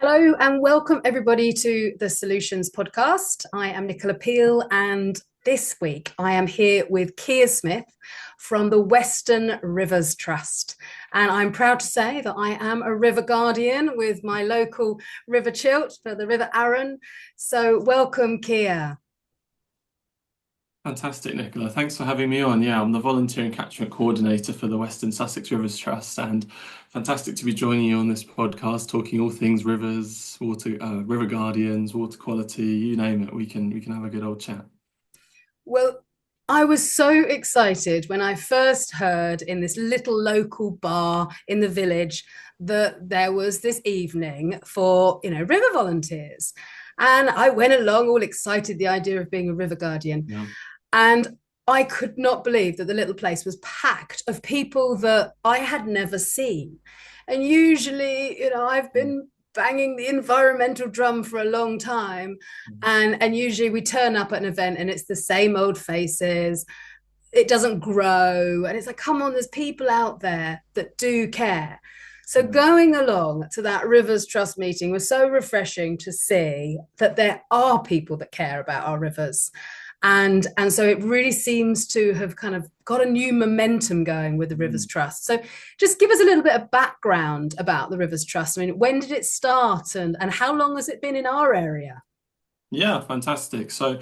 Hello and welcome everybody to the Solutions podcast. I am Nicola Peel, and this week I am here with Keir Smith from the Western Rivers Trust. And I'm proud to say that I am a river guardian with my local river Chilt for the River Arun. So welcome, Keir. Fantastic, Nicola. Thanks for having me on. Yeah, I'm the volunteer and catchment coordinator for the Western Sussex Rivers Trust, and fantastic to be joining you on this podcast, talking all things rivers, water, river guardians, water quality, you name it. We can have a good old chat. Well, I was so excited when I first heard in this little local bar in the village that there was this evening for, river volunteers. And I went along all excited, the idea of being a river guardian. Yeah. And I could not believe that the little place was packed of people that I had never seen. And usually, I've been banging the environmental drum for a long time. And usually we turn up at an event and it's the same old faces. It doesn't grow. And it's like, come on, there's people out there that do care. So going along to that Rivers Trust meeting was so refreshing to see that there are people that care about our rivers. And so it really seems to have kind of got a new momentum going with the Rivers Mm. Trust. So just give us a little bit of background about the Rivers Trust. I mean, when did it start and how long has it been in our area? Yeah, fantastic. So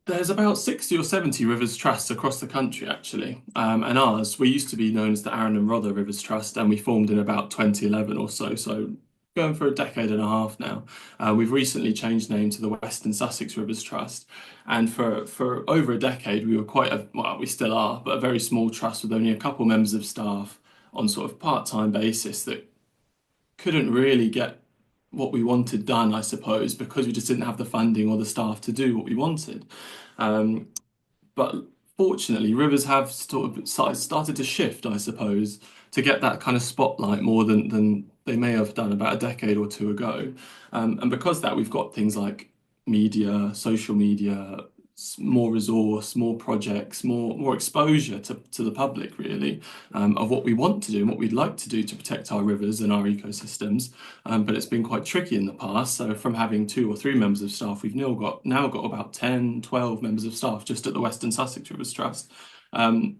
there's about 60 or 70 rivers trusts across the country, actually. And ours, we used to be known as the Arun and Rother Rivers Trust, and we formed in about 2011 or so. So going for a decade and a half now. We've recently changed name to the Western Sussex Rivers Trust. And for over a decade, we were well, we still are, but a very small trust with only a couple members of staff on sort of part-time basis that couldn't really get what we wanted done, I suppose, because we just didn't have the funding or the staff to do what we wanted. Um, but fortunately, rivers have sort of started to shift, I suppose, to get that kind of spotlight more than they may have done about a decade or two ago. And because of that, we've got things like media, social media, more resource, more projects, more exposure to the public, really, of what we want to do and what we'd like to do to protect our rivers and our ecosystems. But it's been quite tricky in the past. So from having two or three members of staff, we've now got about 10, 12 members of staff just at the Western Sussex Rivers Trust. Um,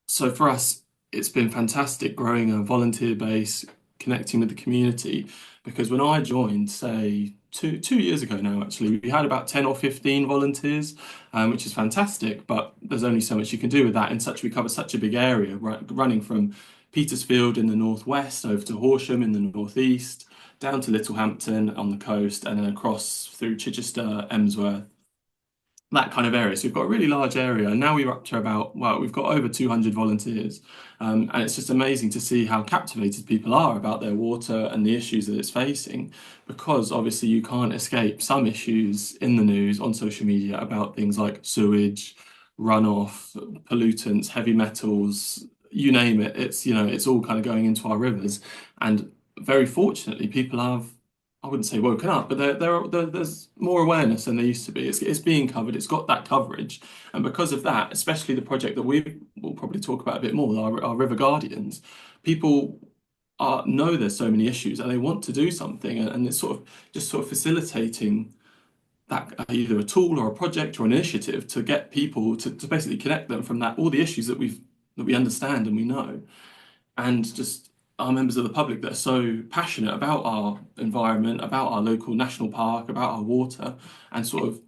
so for us, it's been fantastic growing a volunteer base, connecting with the community. Because when I joined, say two years ago now, actually, we had about 10 or 15 volunteers, which is fantastic. But there's only so much you can do with that. We cover such a big area, right, running from Petersfield in the northwest over to Horsham in the northeast, down to Littlehampton on the coast, and then across through Chichester, Emsworth, that kind of area. So we've got a really large area, and now we're up to about, well, we've got over 200 volunteers. And it's just amazing to see how captivated people are about their water and the issues that it's facing, because obviously you can't escape some issues in the news on social media about things like sewage, runoff, pollutants, heavy metals, you name it. It's all kind of going into our rivers. And very fortunately, people have, I wouldn't say woken up, but there's more awareness than there used to be. It's being covered. It's got that coverage, and because of that, especially the project that we will probably talk about a bit more, our River Guardians, people know there's so many issues and they want to do something, and it's sort of facilitating that either a tool or a project or an initiative to get people to basically connect them from that all the issues that we understand and we know, and just our members of the public that are so passionate about our environment, about our local national park, about our water, and sort of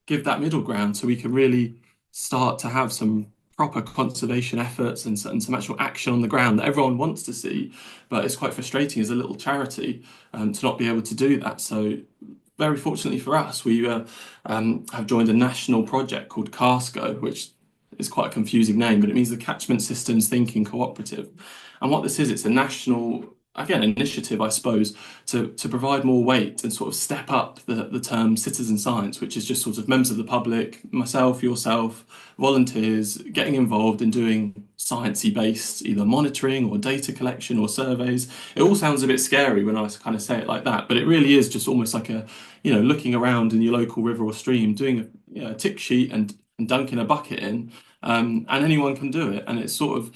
give that middle ground so we can really start to have some proper conservation efforts and some actual action on the ground that everyone wants to see. But it's quite frustrating as a little charity to not be able to do that. So very fortunately for us, we have joined a national project called CASCO, which is quite a confusing name, but it means the Catchment Systems Thinking Cooperative. And what this is, it's a national, again, initiative, I suppose, to provide more weight and sort of step up the term citizen science, which is just sort of members of the public, myself, yourself, volunteers, getting involved in doing sciencey based either monitoring or data collection or surveys. It all sounds a bit scary when I kind of say it like that, but it really is just almost like looking around in your local river or stream, doing a tick sheet and dunking a bucket in, and anyone can do it. And it's sort of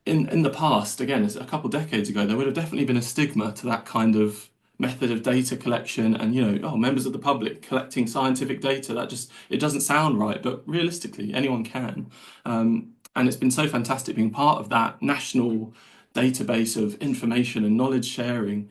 in the past, again, it's a couple of decades ago, there would have definitely been a stigma to that kind of method of data collection and, oh, members of the public collecting scientific data. That just, it doesn't sound right, but realistically, anyone can. And it's been so fantastic being part of that national database of information and knowledge sharing.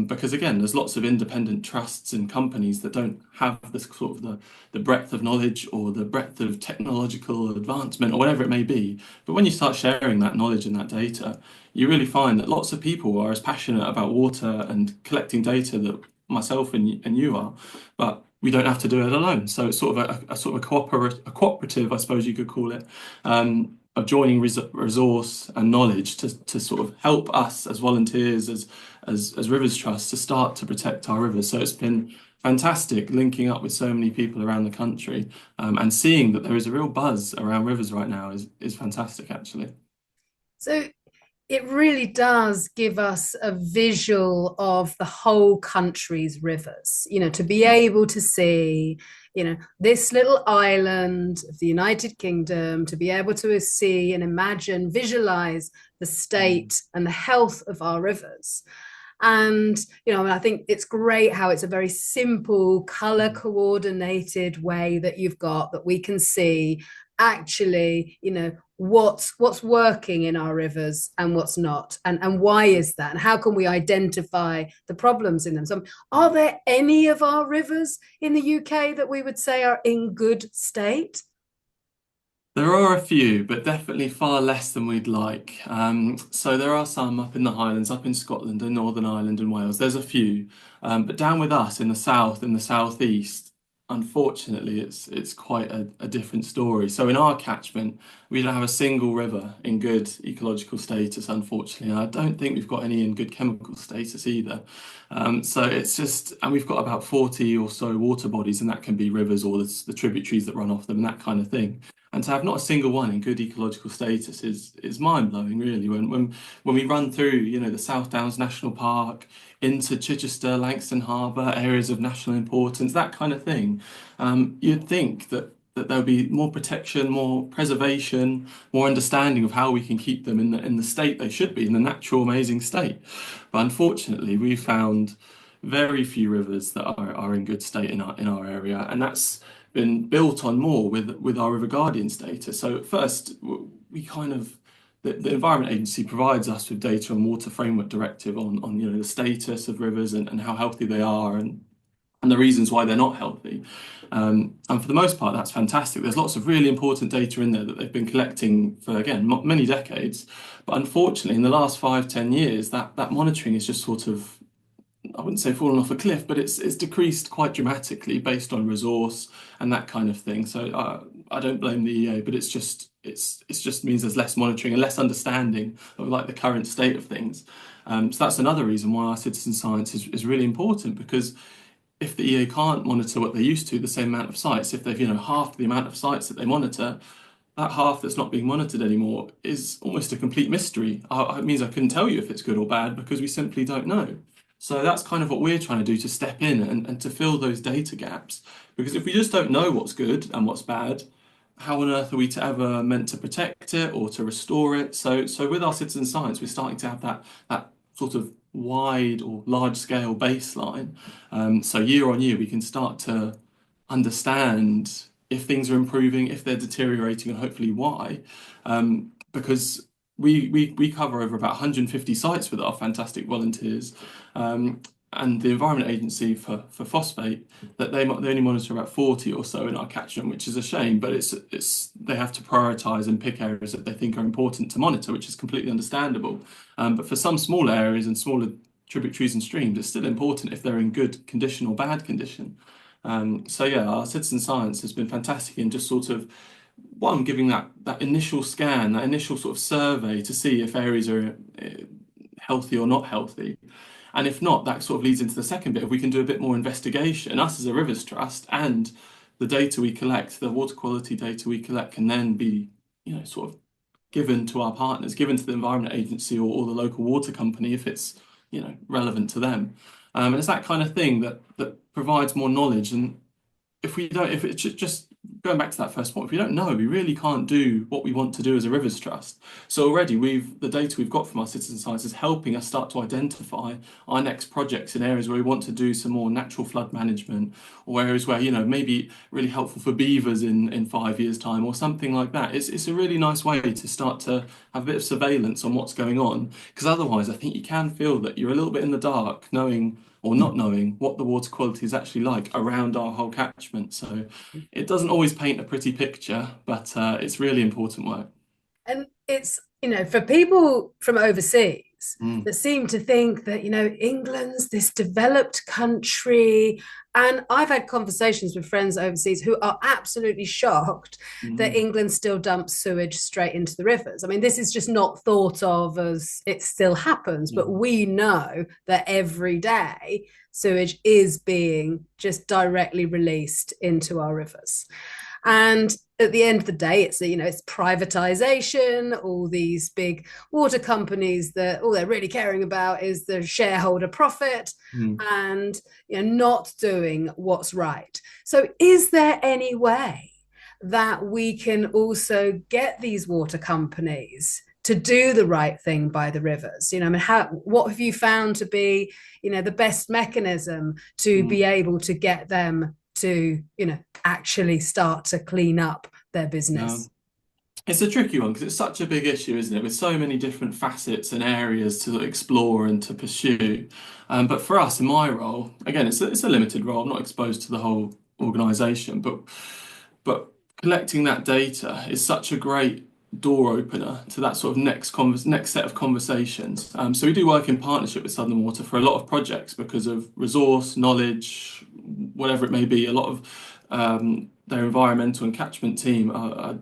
Because again, there's lots of independent trusts and companies that don't have this sort of the breadth of knowledge or the breadth of technological advancement or whatever it may be. But when you start sharing that knowledge and that data, you really find that lots of people are as passionate about water and collecting data that myself and you are, but we don't have to do it alone. So it's sort of a sort of a cooperative, I suppose you could call it, of joining resource and knowledge to sort of help us as volunteers, as Rivers Trust, to start to protect our rivers. So it's been fantastic linking up with so many people around the country, and seeing that there is a real buzz around rivers right now is fantastic, actually. So it really does give us a visual of the whole country's rivers, to be Yeah. able to see, this little island of the United Kingdom, to be able to see and imagine, visualize the Mm. state and the health of our rivers. And, I think it's great how it's a very simple, color Mm. coordinated way that you've got that we can see actually, what's working in our rivers and what's not, and why is that, and how can we identify the problems in them. So are there any of our rivers in the UK that we would say are in good state? There are a few, but definitely far less than we'd like. So there are some up in the Highlands, up in Scotland and Northern Ireland and Wales. There's a few, but down with us in the south, in the southeast, unfortunately, it's quite a different story. So in our catchment, we don't have a single river in good ecological status, unfortunately. And I don't think we've got any in good chemical status either. So it's just, and we've got about 40 or so water bodies, and that can be rivers or the tributaries that run off them and that kind of thing. And to have not a single one in good ecological status is mind-blowing, really. When we run through, the South Downs National Park into Chichester, Langston Harbour, areas of national importance, that kind of thing, you'd think that there'll be more protection, more preservation, more understanding of how we can keep them in the state they should be, in the natural, amazing state. But unfortunately, we found very few rivers that are in good state in our area, and that's been built on more with our River Guardian status. So at first, we kind of the Environment Agency provides us with data on Water Framework Directive on the status of rivers and how healthy they are and the reasons why they're not healthy. And for the most part, that's fantastic. There's lots of really important data in there that they've been collecting for, again, many decades. But unfortunately, in the last 5, 10 years, that monitoring is just sort of, I wouldn't say fallen off a cliff, but it's decreased quite dramatically based on resource and that kind of thing. So I don't blame the EA, but it's just means there's less monitoring and less understanding of like the current state of things. So that's another reason why our citizen science is really important, because if the EA can't monitor what they used to, the same amount of sites, if they've half the amount of sites that they monitor, that half that's not being monitored anymore is almost a complete mystery. It means I couldn't tell you if it's good or bad because we simply don't know. So that's kind of what we're trying to do, to step in and to fill those data gaps. Because if we just don't know what's good and what's bad, how on earth are we to ever meant to protect it or to restore it? So with our citizen science, we're starting to have that sort of wide or large scale baseline. So year on year, we can start to understand if things are improving, if they're deteriorating, and hopefully why. Because we cover over about 150 sites with our fantastic volunteers. And the Environment Agency for phosphate, that they only monitor about 40 or so in our catchment, which is a shame, but it's they have to prioritise and pick areas that they think are important to monitor, which is completely understandable. But for some small areas and smaller tributaries and streams, it's still important if they're in good condition or bad condition. So yeah, our citizen science has been fantastic in just sort of one, giving that initial scan, that initial sort of survey to see if areas are healthy or not healthy. And if not, that sort of leads into the second bit. If we can do a bit more investigation, us as a Rivers Trust, and the data we collect, the water quality data we collect, can then be, sort of given to our partners, given to the Environment Agency or the local water company if it's, relevant to them. And it's that kind of thing that provides more knowledge. And if we don't, if it's just going back to that first point, if we don't know, we really can't do what we want to do as a Rivers Trust. So already the data we've got from our citizen science is helping us start to identify our next projects in areas where we want to do some more natural flood management, or areas where, maybe really helpful for beavers in 5 years' time or something like that. It's a really nice way to start to have a bit of surveillance on what's going on, because otherwise I think you can feel that you're a little bit in the dark, knowing or not knowing what the water quality is actually like around our whole catchment. So it doesn't always paint a pretty picture, but it's really important work. And it's, for people from overseas Mm, that seem to think that, England's this developed country. And I've had conversations with friends overseas who are absolutely shocked that mm, England still dumps sewage straight into the rivers. I mean, this is just not thought of as it still happens, yeah, but we know that every day sewage is being just directly released into our rivers. And at the end of the day, it's privatization. All these big water companies that all they're really caring about is the shareholder profit, mm, and not doing what's right. So, is there any way that we can also get these water companies to do the right thing by the rivers? I mean, what have you found to be, the best mechanism to mm. be able to get them to, actually start to clean up their Yeah. business? It's a tricky one because it's such a big issue, isn't it? With so many different facets and areas to explore and to pursue. But for us, in my role, again, it's a limited role. I'm not exposed to the whole organisation, but collecting that data is such a great door opener to that sort of next set of conversations. So we do work in partnership with Southern Water for a lot of projects because of resource, knowledge, whatever it may be. A lot of their environmental and catchment team are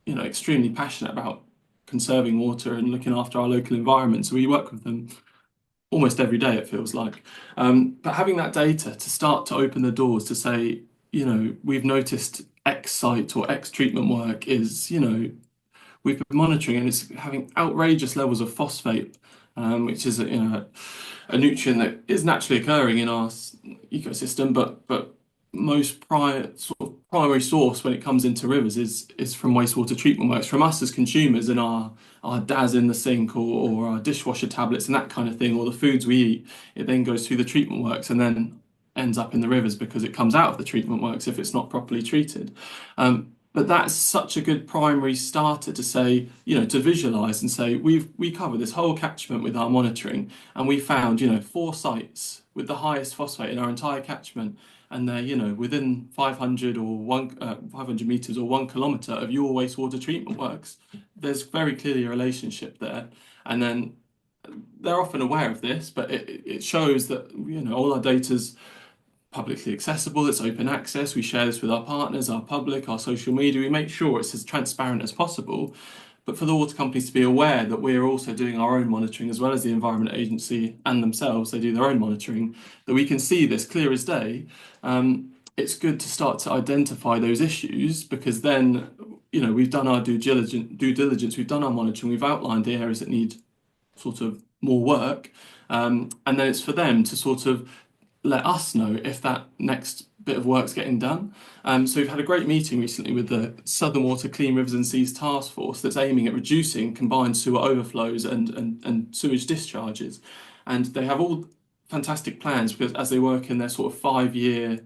extremely passionate about conserving water and looking after our local environment. So we work with them almost every day, it feels like. But having that data to start to open the doors to say, we've noticed X site or X treatment work is, we've been monitoring and it's having outrageous levels of phosphate, which is a nutrient that is naturally occurring in our ecosystem, but most primary source when it comes into rivers is from wastewater treatment works from us as consumers and our DAS in the sink or our dishwasher tablets and that kind of thing, or the foods we eat. It then goes through the treatment works and then ends up in the rivers because it comes out of the treatment works if it's not properly treated. But that's such a good primary starter to say, to visualize and say, we cover this whole catchment with our monitoring, and we found, 4 sites with the highest phosphate in our entire catchment, and they're, within 500 or 500 meters or 1 kilometer of your wastewater treatment works. There's very clearly a relationship there. And then they're often aware of this, but it shows that, all our data's publicly accessible, it's open access. We share this with our partners, our public, our social media. We make sure it's as transparent as possible. But for the water companies to be aware that we're also doing our own monitoring, as well as the Environment Agency and themselves, they do their own monitoring, that we can see this clear as day. It's good to start to identify those issues because then, we've done our due diligence, we've done our monitoring, we've outlined the areas that need sort of more work. And then it's for them to sort of let us know if that next bit of work's getting done. So we've had a great meeting recently with the Southern Water Clean Rivers and Seas Task Force that's aiming at reducing combined sewer overflows and sewage discharges. And they have all fantastic plans because as they work in their sort of 5-year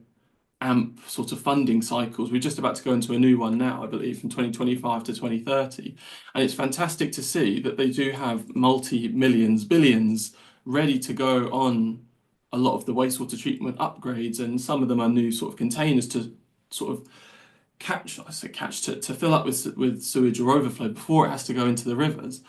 AMP sort of funding cycles. We're just about to go into a new one now, I believe, from 2025 to 2030. And it's fantastic to see that they do have multi-millions, billions ready to go on a lot of the wastewater treatment upgrades. And some of them are new sort of containers to sort of to fill up with sewage or overflow before it has to go into the rivers.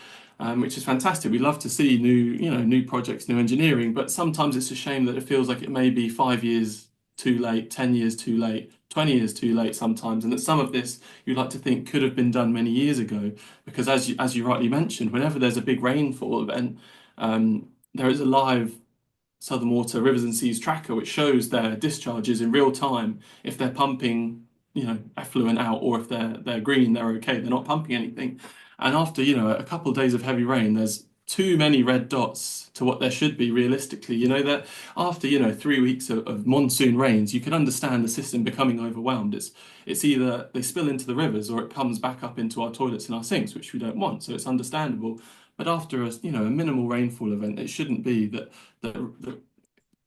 Which is fantastic. We love to see new projects, new engineering, but sometimes it's a shame that it feels like it may be 5 years too late, 10 years too late, 20 years too late sometimes, and that some of this you'd like to think could have been done many years ago. Because as you rightly mentioned, whenever there's a big rainfall event, there is a live Southern Water Rivers and Seas tracker which shows their discharges in real time. If they're pumping, effluent out, or if they're green, they're okay, they're not pumping anything. And after, a couple of days of heavy rain, there's too many red dots to what there should be realistically. That after, 3 weeks of monsoon rains, you can understand the system becoming overwhelmed. It's either they spill into the rivers or it comes back up into our toilets and our sinks, which we don't want. So it's understandable. But after a minimal rainfall event, it shouldn't be that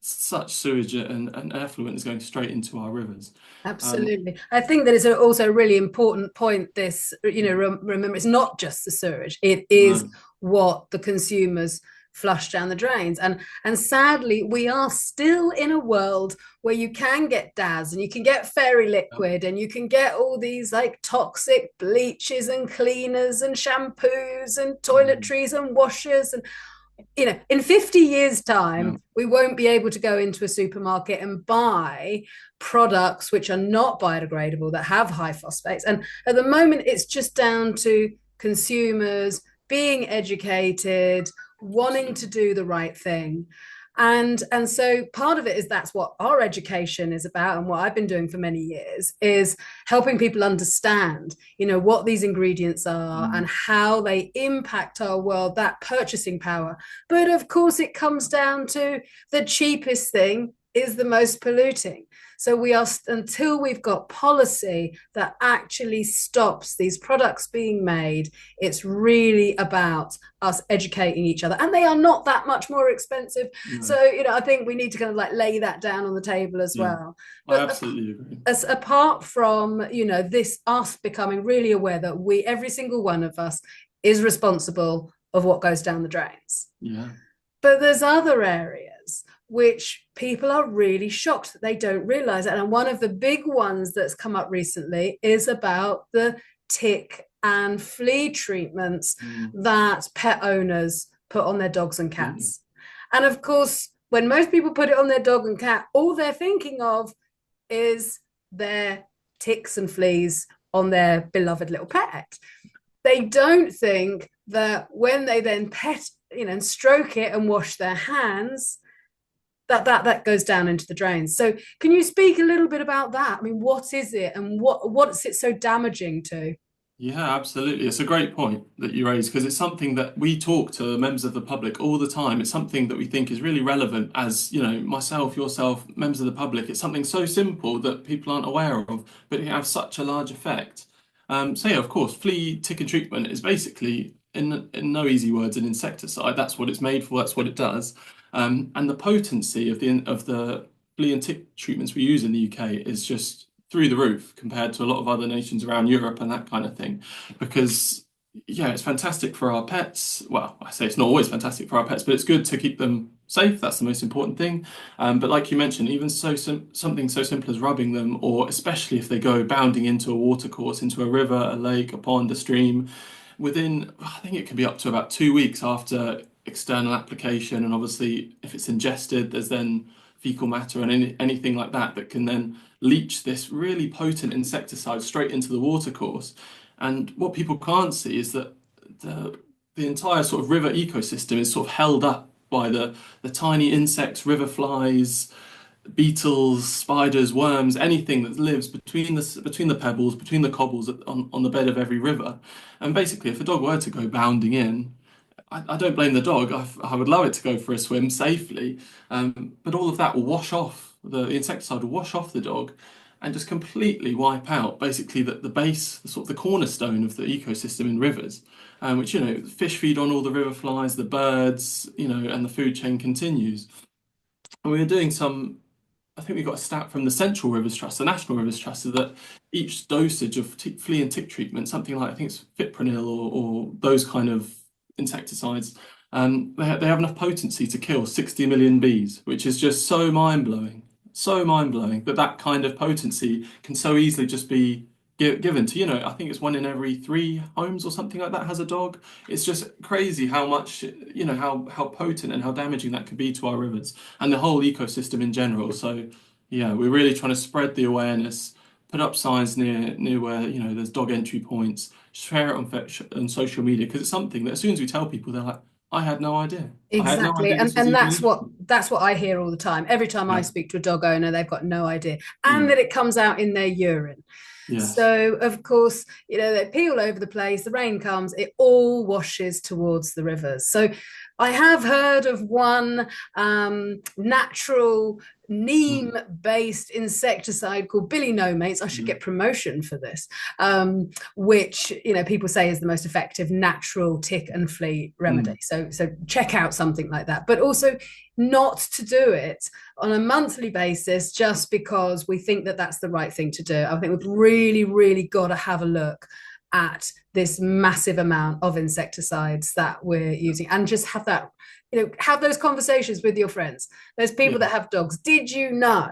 such sewage and effluent is going straight into our rivers. Um, Absolutely. I think that is also a really important point. This, remember, it's not just the sewage, it is no, what the consumers flush down the drains. And sadly, we are still in a world where you can get DAS and you can get fairy liquid and you can get all these like toxic bleaches and cleaners and shampoos and mm, toiletries and washers and in 50 years' yeah, time, we won't be able to go into a supermarket and buy products which are not biodegradable, that have high phosphates. And at the moment, it's just down to consumers being educated, wanting to absolutely. do the right thing. And so part of it is that's what our education is about, and what I've been doing for many years is helping people understand what these ingredients are and Mm, how they impact our world, that purchasing power. But of course it comes down to the cheapest thing is the most polluting. So we are, until we've got policy that actually stops these products being made, it's really about us educating each other, and they are not that much more expensive. no, So I think we need to kind of like lay that down on the table as yeah, well. I But absolutely agree. as apart from this us becoming really aware that we, every single one of us, is responsible of what goes down the drains, Yeah. but there's other areas which people are really shocked that they don't realize it. And one of the big ones that's come up recently is about the tick and flea treatments Mm, that pet owners put on their dogs and absolutely. cats. And of course, when most people put it on their dog and cat, all they're thinking of is their ticks and fleas on their beloved little pet. They don't think that when they then pet, and stroke it and wash their hands, that goes down into the drains. So can you speak a little bit about that? I mean, what is it and what's it so damaging to? Yeah, absolutely. It's a great point that you raise because it's something that we talk to members of the public all the time. It's something that we think is really relevant as, myself, yourself, members of the public. It's something so simple that people aren't aware of, but it has such a large effect. So yeah, of course, flea tick and treatment is basically, in no easy words, an insecticide. That's what it's made for. That's what it does. And the potency of the flea and tick treatments we use in the UK is just through the roof compared to a lot of other nations around Europe and that kind of thing. Because, yeah, it's fantastic for our pets. Well, I say it's not always fantastic for our pets, but it's good to keep them safe. That's the most important thing. But like you mentioned, even something so simple as rubbing them, or especially if they go bounding into a watercourse, into a river, a lake, a pond, a stream, within, I think it can be up to about 2 weeks after external application. And obviously, if it's ingested, there's then fecal matter and anything like that that can then leach this really potent insecticide straight into the watercourse. And what people can't see is that the entire sort of river ecosystem is sort of held up by the tiny insects, river flies, beetles, spiders, worms, anything that lives between the pebbles, between the cobbles on the bed of every river. And basically, if a dog were to go bounding in, I don't blame the dog. I would love it to go for a swim safely, but all of that will wash off. The insecticide will wash off the dog and just completely wipe out basically the base, the sort of the cornerstone of the ecosystem in rivers, which fish feed on all the river flies, the birds, and the food chain continues. And we were doing some. I think we got a stat from the Central Rivers Trust, the National Rivers Trust, is that each dosage of flea and tick treatment, something like I think it's fipronil or those kind of insecticides, they have enough potency to kill 60 million bees, which is just so mind blowing that that kind of potency can so easily just be given to, I think it's one in every 3 homes or something like that has a dog. It's just crazy how much, how potent and how damaging that could be to our rivers and the whole ecosystem in general. So yeah, we're really trying to spread the awareness, put up signs near where there's dog entry points, share it on social media because it's something that as soon as we tell people, they're like, I had no idea. I had no Exactly. idea And this was and even an that's issue. what I hear all the time. Every time I Yeah, speak to a dog owner, they've got no idea. And yeah, that it comes out in their urine. Yes. So, of course, they peel all over the place, the rain comes, it all washes towards the rivers. So, I have heard of one natural neem Mm. based insecticide called Billy No Mates. I should Mm. get promotion for this, which people say is the most effective natural tick and flea remedy. Mm. So check out something like that, but also not to do it on a monthly basis just because we think that that's the right thing to do. I think we've really, really got to have a look at this massive amount of insecticides that we're using and just have that, have those conversations with your friends. There's people Yeah. that have dogs. Did you know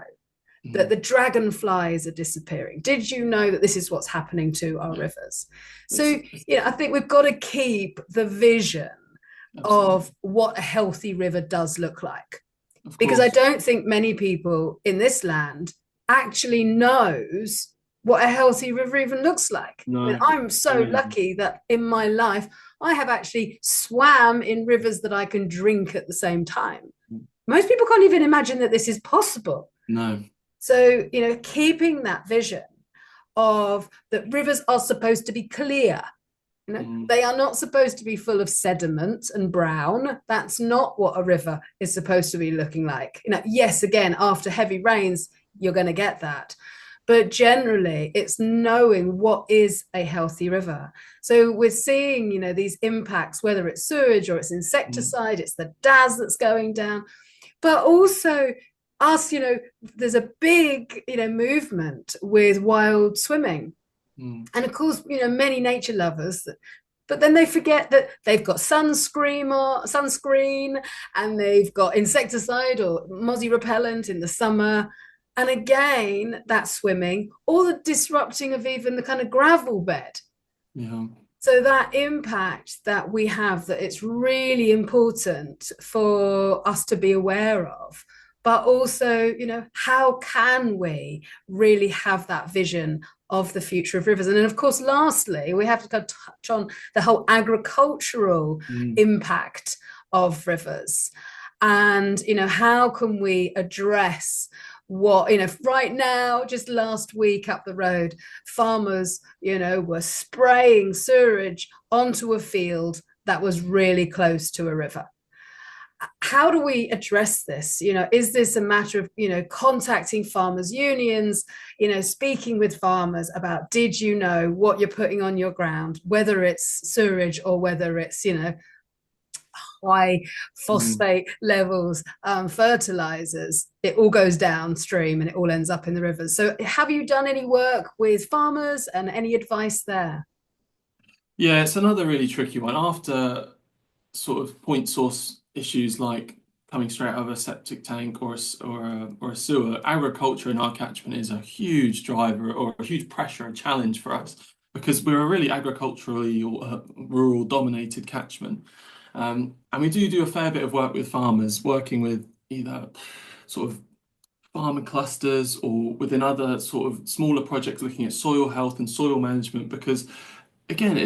that Mm. the dragonflies are disappearing? Did you know that this is what's happening to our Yeah. rivers? So, It's I think we've got to keep the vision absolutely. of what a healthy river does look like. Of Because I course. don't think many people in this land actually knows what a healthy river even looks like. I mean, No. I'm so Really. lucky that in my life I have actually swam in rivers that I can drink at the same time. Most people can't even imagine that this is possible. No. So, keeping that vision of that rivers are supposed to be clear. Mm. They are not supposed to be full of sediment and brown. That's not what a river is supposed to be looking like. Yes, again, after heavy rains, you're going to get that. But generally, it's knowing what is a healthy river. So we're seeing, these impacts, whether it's sewage or it's Mm. insecticide, it's the DAS that's going down, but also us, there's a big, movement with wild swimming. Mm. And of course, many nature lovers, but then they forget that they've got sunscreen and they've got insecticide or mozzie repellent in the summer. And again, that swimming or the disrupting of even the kind of gravel bed. Yeah. So that impact that we have, that it's really important for us to be aware of, but also, how can we really have that vision of the future of rivers? And then, of course, lastly, we have to kind of touch on the whole agricultural Mm. impact of rivers. And, how can we address what, right now, just last week up the road, farmers, were spraying sewage onto a field that was really close to a river. How do we address this? Is this a matter of, contacting farmers unions, speaking with farmers about, did you know what you're putting on your ground, whether it's sewage or whether it's, high Mm. phosphate levels, fertilizers, it all goes downstream and it all ends up in the rivers. So, have you done any work with farmers and any advice there? Yeah, it's another really tricky one. After sort of point source issues like coming straight out of a septic tank or a sewer, agriculture in our catchment is a huge driver or a huge pressure and challenge for us because we're a really agriculturally or rural dominated catchment. And we do a fair bit of work with farmers, working with either sort of farmer clusters or within other sort of smaller projects looking at soil health and soil management because again,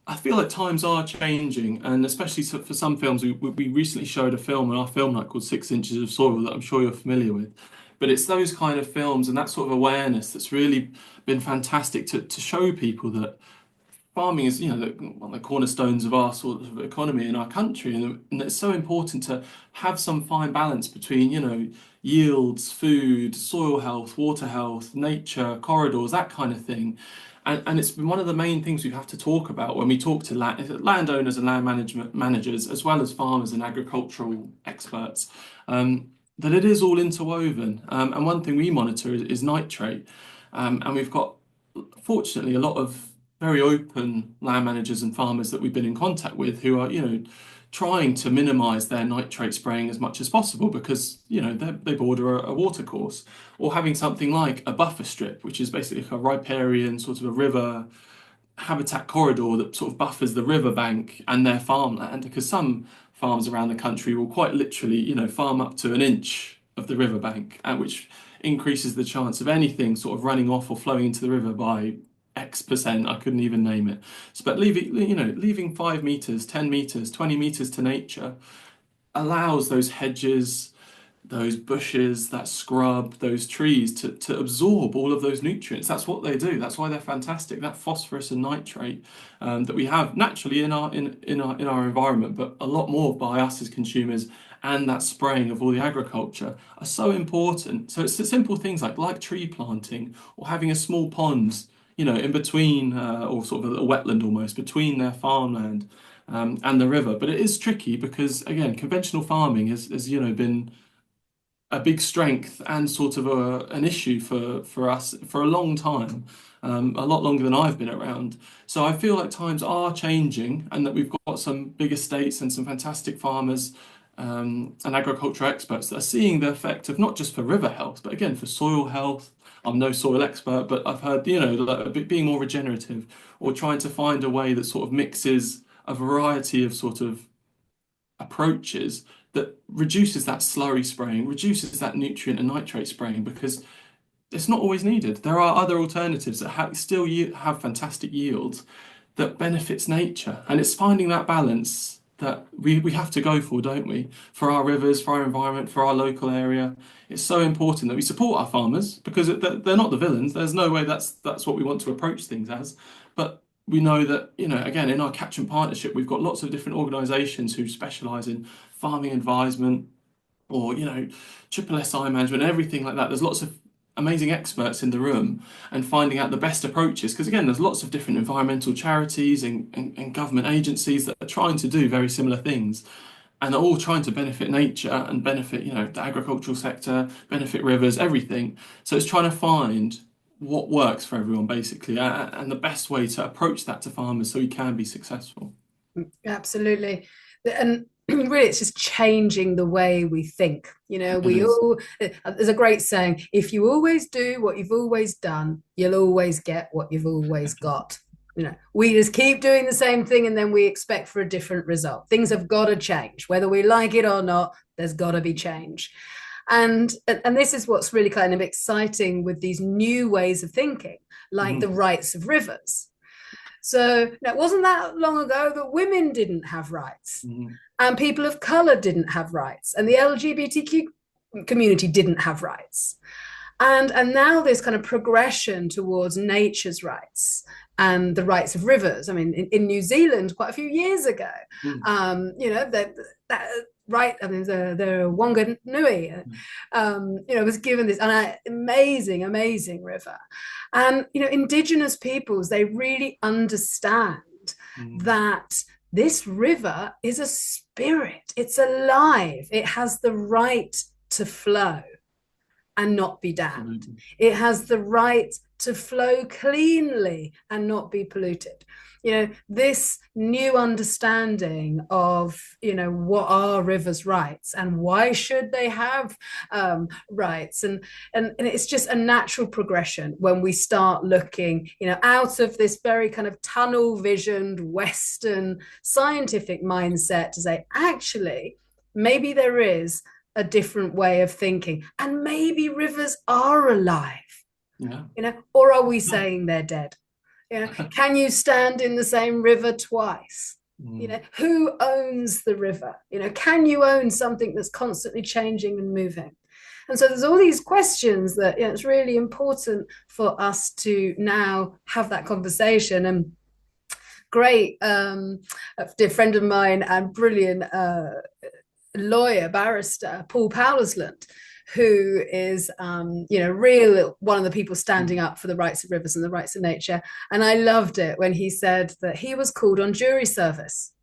I feel like times are changing, and especially for some films, we recently showed a film on our film night called 6 Inches of Soil that I'm sure you're familiar with. But it's those kind of films and that sort of awareness that's really been fantastic to show people that farming is, one of the cornerstones of our sort of economy in our country, and it's so important to have some fine balance between, yields, food, soil health, water health, nature, corridors, that kind of thing. And it's been one of the main things we have to talk about when we talk to landowners and land management managers, as well as farmers and agricultural experts, that it is all interwoven. And one thing we monitor is nitrate. And we've got, fortunately, a lot of very open land managers and farmers that we've been in contact with who are, trying to minimize their nitrate spraying as much as possible because, they border a water course or having something like a buffer strip, which is basically like a riparian sort of a river habitat corridor that sort of buffers the riverbank and their farmland because some farms around the country will quite literally, farm up to an inch of the riverbank, and which increases the chance of anything sort of running off or flowing into the river by X%. I couldn't even name it. So, but leaving 5 meters, 10 meters, 20 meters to nature allows those hedges, those bushes, that scrub, those trees to absorb all of those nutrients. That's what they do. That's why they're fantastic. That phosphorus and nitrate that we have naturally in our environment, but a lot more by us as consumers, and that spraying of all the agriculture are so important. So it's the simple things like tree planting or having a small pond, in between or sort of a wetland almost between their farmland and the river. But it is tricky because again, conventional farming has been a big strength and sort of an issue for us for a long time, a lot longer than I've been around. So I feel like times are changing, and that we've got some big estates and some fantastic farmers and agricultural experts that are seeing the effect of not just for river health, but again for soil health. I'm no soil expert, but I've heard, like being more regenerative or trying to find a way that sort of mixes a variety of sort of approaches that reduces that slurry spraying, reduces that nutrient and nitrate spraying because it's not always needed. There are other alternatives that still have fantastic yields that benefits nature, and it's finding that balance that we have to go for, don't we? For our rivers, for our environment, for our local area. It's so important that we support our farmers because they're not the villains. There's no way that's what we want to approach things as. But we know that, again, in our catchment partnership, we've got lots of different organisations who specialise in farming advisement or, triple SI management, everything like that. There's lots of amazing experts in the room and finding out the best approaches. Because again, there's lots of different environmental charities and government agencies that are trying to do very similar things. And they're all trying to benefit nature and benefit, the agricultural sector, benefit rivers, everything. So it's trying to find what works for everyone, basically, and the best way to approach that to farmers so we can be successful. Absolutely. And really, it's just changing the way we think. It is. There's a great saying, if you always do what you've always done, you'll always get what you've always got. We just keep doing the same thing and then we expect for a different result. Things have got to change, whether we like it or not, there's got to be change. And this is what's really kind of exciting with these new ways of thinking, like the Mhm. rights of rivers. So it wasn't that long ago that women didn't have rights Mhm. and people of color didn't have rights and the LGBTQ community didn't have rights. And now this kind of progression towards nature's rights and the rights of rivers. I mean, in New Zealand, quite a few years ago, Mhm. that right. I mean, the Wanganui, was given this amazing, amazing river, and indigenous peoples, they really understand Mhm. that this river is a spirit. It's alive. It has the right to flow and not be damned. Absolutely. It has the right to flow cleanly and not be polluted. This new understanding of, what are rivers' rights and why should they have rights. And it's just a natural progression when we start looking, out of this very kind of tunnel visioned Western scientific mindset to say, actually, maybe there is a different way of thinking. And maybe rivers are alive, Yeah. or are we saying they're dead? Can you stand in the same river twice? Mm. Who owns the river? Can you own something that's constantly changing and moving? And so there's all these questions that it's really important for us to now have that conversation. And great, a dear friend of mine and brilliant lawyer, barrister, Paul Powersland, who is, real one of the people standing Mm. up for the rights of rivers and the rights of nature. And I loved it when he said that he was called on jury service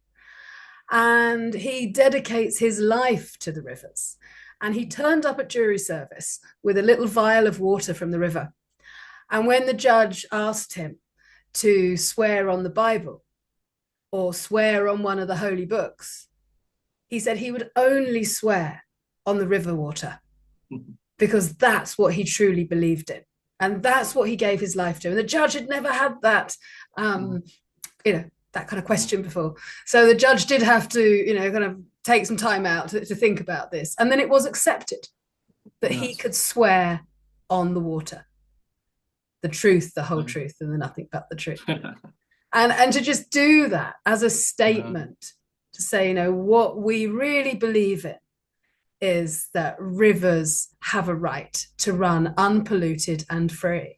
and he dedicates his life to the rivers. And he turned up at jury service with a little vial of water from the river. And when the judge asked him to swear on the Bible or swear on one of the holy books, he said he would only swear on the river water because that's what he truly believed in. And that's what he gave his life to. And the judge had never had that, Mm. that kind of question before. So the judge did have to, kind of take some time out to think about this. And then it was accepted that he Yes. could swear on the water, the truth, the whole Yeah. truth, and the nothing but the truth. And to just do that as a Yeah. statement to say, what we really believe in is that rivers have a right to run unpolluted and free.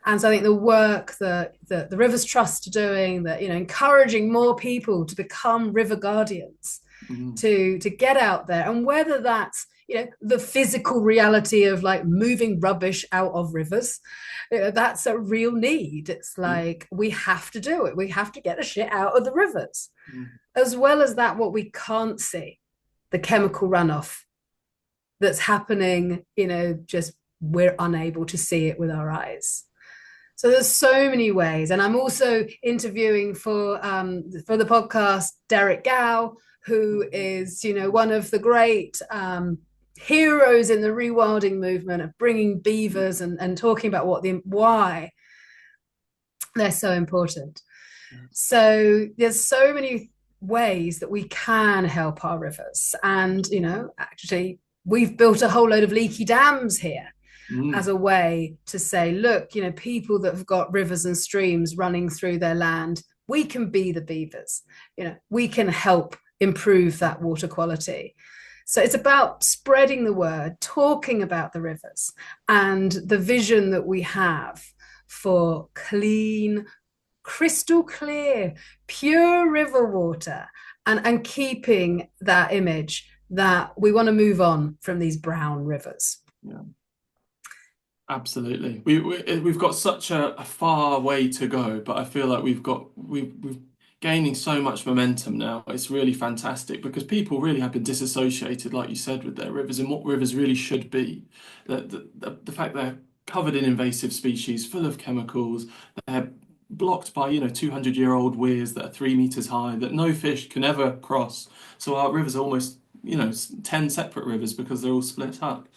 And so I think the work that the Rivers Trust are doing, that, encouraging more people to become river guardians, Mm, to get out there, and whether that's the physical reality of like moving rubbish out of rivers, that's a real need. It's yeah. like we have to do it. We have to get the shit out of the rivers, Mm, as well as that what we can't see, the chemical runoff that's happening, just we're unable to see it with our eyes. So there's so many ways, and I'm also interviewing for the podcast Derek Gow, who is one of the great heroes in the rewilding movement of bringing beavers and talking about why they're so important. yeah. So there's so many ways that we can help our rivers, and actually we've built a whole load of leaky dams here as Mm, a way to say, look, people that have got rivers and streams running through their land, we can be the beavers. We can help improve that water quality. So it's about spreading the word, talking about the rivers and the vision that we have for clean, crystal clear, pure river water, and keeping that image that we want to move on from these brown rivers. yeah. Absolutely. We've got such a far way to go, but I feel like we've gaining so much momentum now. It's really fantastic because people really have been disassociated, like you said, with their rivers and what rivers really should be. The fact they're covered in invasive species, full of chemicals, they're blocked by, 200-year-old weirs that are 3 meters high that no fish can ever cross. So our rivers are almost, 10 separate rivers because they're all split up.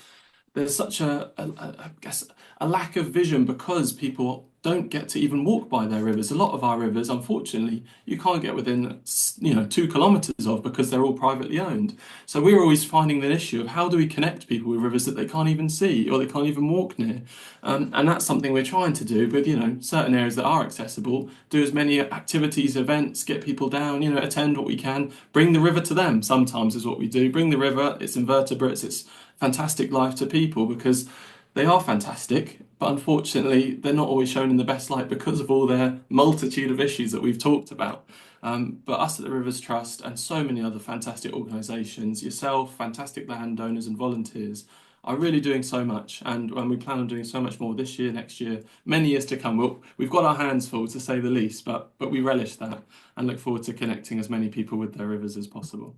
There's such I guess, a lack of vision because people don't get to even walk by their rivers. A lot of our rivers, unfortunately, you can't get within, 2 kilometers of because they're all privately owned. So we're always finding the issue of how do we connect people with rivers that they can't even see or they can't even walk near. And that's something we're trying to do with, certain areas that are accessible, do as many activities, events, get people down, attend what we can, bring the river to them sometimes is what we do. Bring the river, its invertebrates, its fantastic life to people because they are fantastic, but unfortunately, they're not always shown in the best light because of all their multitude of issues that we've talked about. But us at the Rivers Trust and so many other fantastic organisations, yourself, fantastic landowners and volunteers, are really doing so much. And we plan on doing so much more this year, next year, many years to come. We've got our hands full, to say the least, but we relish that and look forward to connecting as many people with their rivers as possible.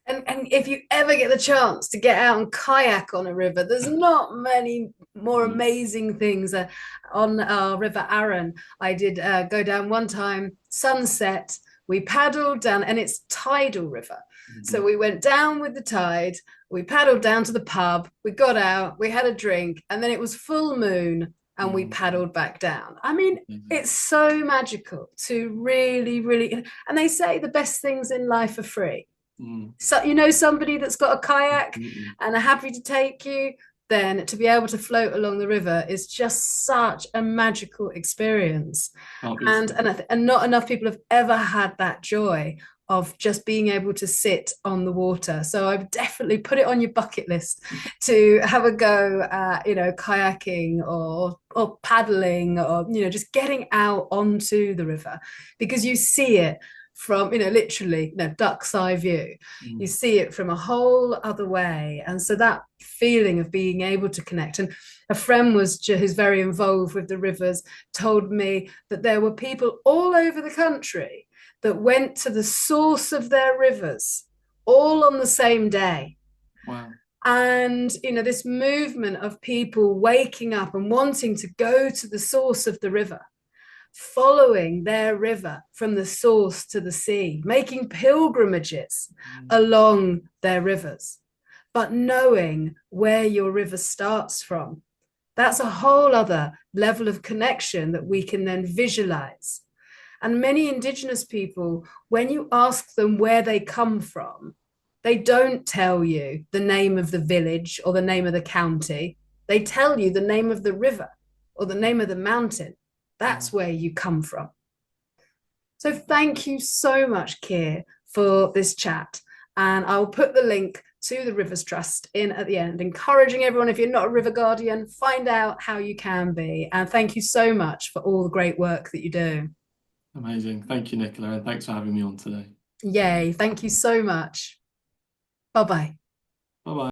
And if you ever get the chance to get out and kayak on a river, there's not many more Mm, amazing things. On River Arun, I did go down one time, sunset. We paddled down, and it's tidal river. So mm, we went down with the tide. We paddled down to the pub. We got out. We had a drink, and then it was full moon, and we mm, paddled back down. I mean, amazing. it's so magical to really, really. And they say the best things in life are free. Mm, So somebody that's got a kayak absolutely. and are happy to take you, then to be able to float along the river is just such a magical experience. Can't beat and it. and not enough people have ever had that joy of just being able to sit on the water. So I've definitely put it on your bucket list to have a go at kayaking or paddling, or just getting out onto the river, because you see it from literally duck's eye view. You Mm, see it from a whole other way, and so that feeling of being able to connect. And a friend who's very involved with the rivers told me that there were people all over the country that went to the source of their rivers all on the same day. wow. And this movement of people waking up and wanting to go to the source of the river, following their river from the source to the sea, making pilgrimages Mm, along their rivers, but knowing where your river starts from. That's a whole other level of connection that we can then visualize. And many Indigenous people, when you ask them where they come from, they don't tell you the name of the village or the name of the county. They tell you the name of the river or the name of the mountain. wow. That's where you come from. So thank you so much, Keir, for this chat. And I'll put the link to the Rivers Trust in at the end, encouraging everyone, if you're not a river guardian, find out how you can be. And thank you so much for all the great work that you do. Amazing. Thank you, Nicola, and thanks for having me on today. Yay. Thank you so much. Bye bye. Bye bye.